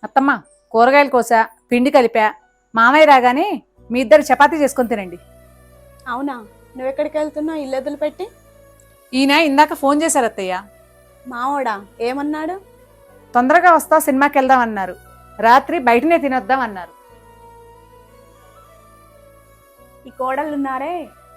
అత్తమ్మ, కూరగాయలు కోసా, పిండి కలిపా. మామయ్య రాగానే మీ ఇద్దరు చపాతీ చేసుకొని తినండి. అవునా? నువ్వెక్కడికి వెళ్తున్నావు ఇల్లు వదిలిపెట్టి? ఈయన ఇందాక ఫోన్ చేశారు అత్తయ్య. మావోడా ఏమన్నాడు? తొందరగా వస్తా, సినిమాకి వెళ్దాం అన్నారు. రాత్రి బయటనే తినొద్దాం అన్నారు. ఈ కోడళ్ళున్నారే,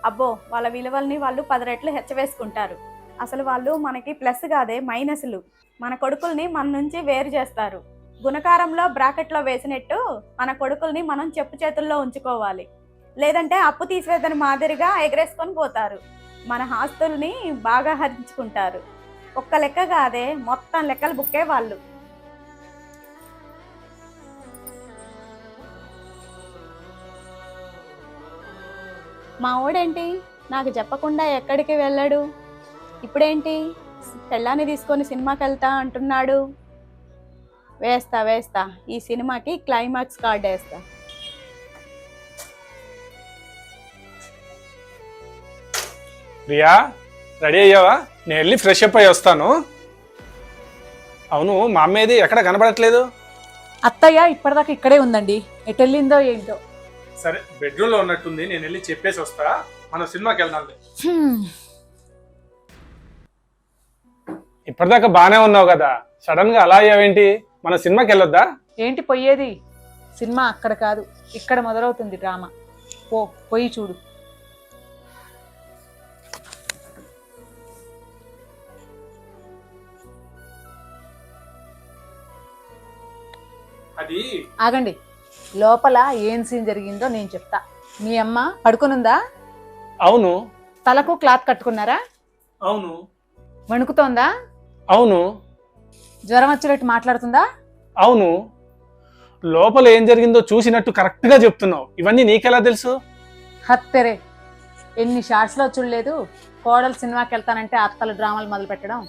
అబ్బో వాళ్ళ విలువల్ని వాళ్ళు 10 రెట్లు హెచ్చవేసుకుంటారు. అసలు వాళ్ళు మనకి ప్లస్ కాదే మైనస్లు. మన కొడుకుల్ని మన నుంచి వేరు చేస్తారు. గుణకారంలో బ్రాకెట్లో వేసినట్టు మన కొడుకుల్ని మనం చెప్పు చేతుల్లో ఉంచుకోవాలి. లేదంటే అప్పు తీసివేతని మాదిరిగా ఎగరేసుకొని పోతారు. మన ఆస్తుల్ని బాగా హరించుకుంటారు. ఒక్క లెక్క కాదే, మొత్తం లెక్కలు బుక్కే వాళ్ళు. మా ఓడేంటి నాకు చెప్పకుండా ఎక్కడికి వెళ్ళాడు? ఇప్పుడేంటి పెళ్ళాన్ని తీసుకొని సినిమాకి వెళ్తా అంటున్నాడు? వేస్తా ఈ సినిమాకి క్లైమాక్స్ కార్డ్ వేస్తా. ప్రియా, రెడీ అయ్యావా? నేను వెళ్ళి ఫ్రెష్ అప్ అయ్యి వస్తాను. అవును, మా అమ్మేది ఎక్కడ కనబడట్లేదు. అత్తయ్య ఇప్పటిదాకా ఇక్కడే ఉందండి, ఎటు వెళ్ళిందో ఏంటో. సరే, బెడ్రూమ్ లో ఉన్నట్టుంది, నేను వెళ్ళి చెప్పేసి వస్తా. మనం సినిమాకి వెళ్దాం. ఇప్పటిదాకా బానే ఉన్నావు కదా, సడన్ గా అలా అయ్యావేంటి? మన సినిమాకి వెళ్ళొద్దా? ఏంటి పోయేది? సినిమా అక్కడ కాదు, ఇక్కడ మొదలవుతుంది డ్రామా. పోయి చూడు. అది ఆగండి, లోపల ఏం సీన్ జరిగిందో నేను చెప్తా. మీ అమ్మ పడుకునుందా? అవును. తలకు క్లాత్ కట్టుకున్నారా? అవును. వణుకుతోందా? అవును. జ్వరం వచ్చినట్టు మాట్లాడుతుందా? అవును. లోపల ఏం జరిగిందో చూసినట్టు కరెక్ట్ గా చెప్తున్నావు. ఇవన్నీ నీకెలా తెలుసు? హత్తెరే, ఎన్ని షార్ట్స్ లో చూడలేదు. కోడలు సినిమాకి వెళ్తానంటే అత్తలు డ్రామాలు మొదలు పెట్టడం.